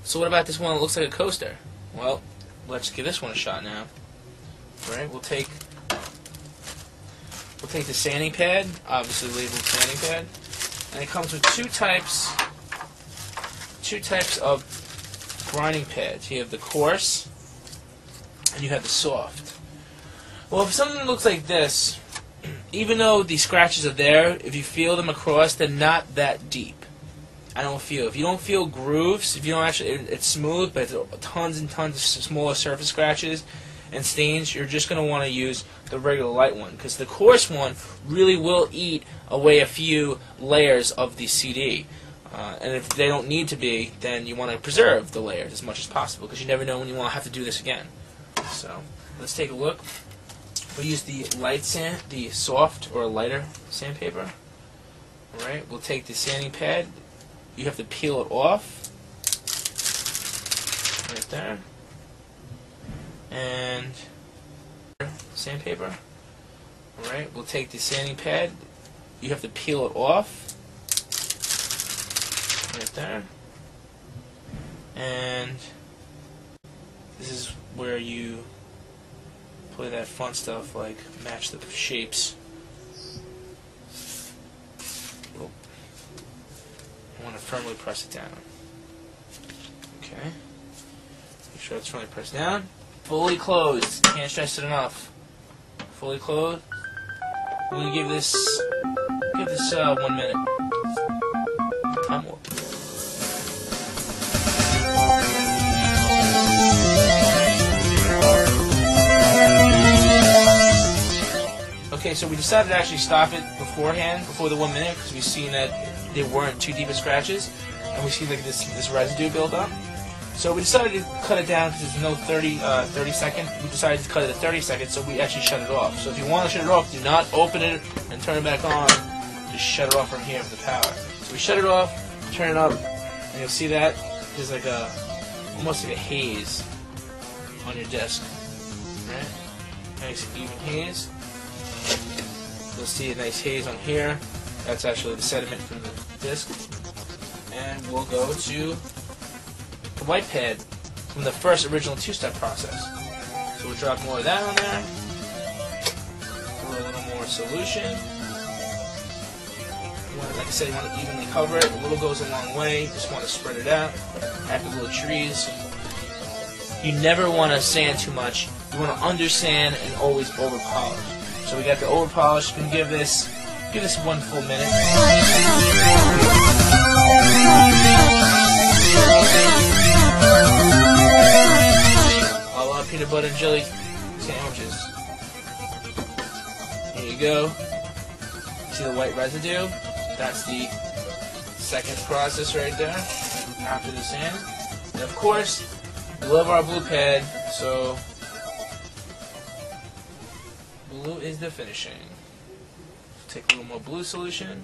So what about this one that looks like a coaster? Well, let's give this one a shot now. Alright, we'll take the sanding pad, obviously labeled sanding pad, and it comes with two types of grinding pads. You have the coarse and you have the soft. Well, if something looks like this, even though the scratches are there, if you feel them across, they're not that deep. If you don't feel grooves, if you don't actually, it's smooth, but it's tons and tons of smaller surface scratches and stains, you're just going to want to use the regular light one, because the coarse one really will eat away a few layers of the CD. And if they don't need to be, then you want to preserve the layers as much as possible, because you never know when you want to have to do this again. So let's take a look. We'll use the the soft or lighter sandpaper. Alright, we'll take the sanding pad. You have to peel it off. Right there. And sandpaper. Alright, we'll take the sanding pad. You have to peel it off. Right there. And this is where you play that fun stuff, like match the shapes. Oh. You want to firmly press it down. Okay. Make sure it's firmly pressed down. Fully closed. Can't stress it enough. Fully closed. We're gonna give this 1 minute. Time warp. Okay, so we decided to actually stop it beforehand, before the 1 minute, because we've seen that they weren't too deep of scratches, and we see like this residue build up. So we decided to cut it down because there's no 30 second. We decided to cut it at 30 seconds, so we actually shut it off. So if you want to shut it off, do not open it and turn it back on. Just shut it off from here with the power. So we shut it off, turn it up, and you'll see that there's like almost like a haze on your disc. Right? Nice even haze. You'll see a nice haze on here. That's actually the sediment from the disc. And we'll go to the white pad from the first original two-step process. So we'll drop more of that on there. Pour a little more solution. Like I said, you want to evenly cover it. A little goes a long way. You just want to spread it out. Add the little trees. You never want to sand too much. You want to undersand and always over polish. So we got the over polish. You can give this 1 full minute. I love peanut butter and jelly sandwiches. Here you go. See the white residue? That's the second process right there after the sand. And of course, we love our blue pad, so blue is the finishing. Take a little more blue solution.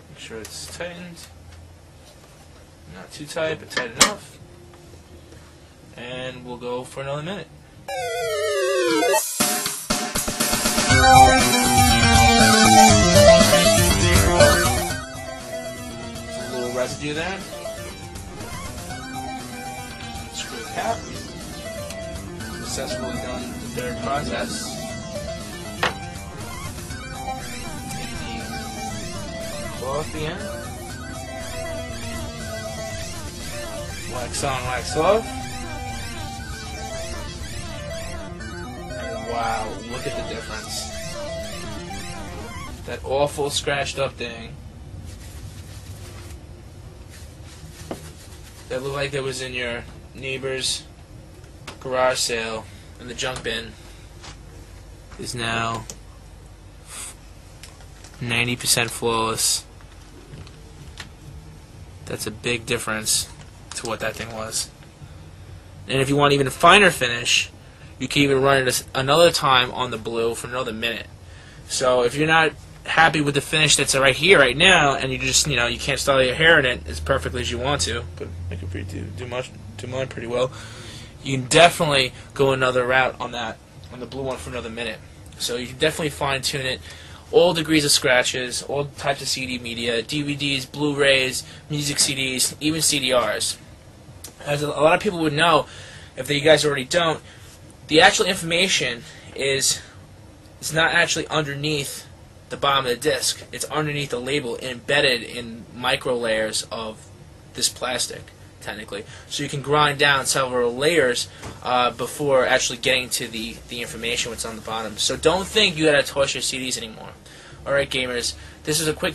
Make sure it's tightened. Not too tight, but tight enough. And we'll go for another minute. There's a little residue there. Screw the cap. Successfully done the third process. Off the end. Wax on, wax off. And wow, look at the difference. That awful scratched up thing that looked like it was in your neighbor's garage sale in the junk bin is now 90% flawless. That's a big difference to what that thing was. And if you want even a finer finish, you can even run it another time on the blue for another minute. So if you're not happy with the finish that's right here, right now, and you just, you can't style your hair in it as perfectly as you want to, but I can do mine pretty well, you can definitely go another route on the blue one for another minute. So you can definitely fine tune it all degrees of scratches, all types of CD media, DVDs, Blu-rays, music CDs, even CDRs. As a lot of people would know, if you guys already don't, the actual information is not actually underneath the bottom of the disc. It's underneath the label, embedded in micro layers of this plastic, technically. So you can grind down several layers before actually getting to the information what's on the bottom. So don't think you gotta toss your CDs anymore. Alright, gamers, this is a quick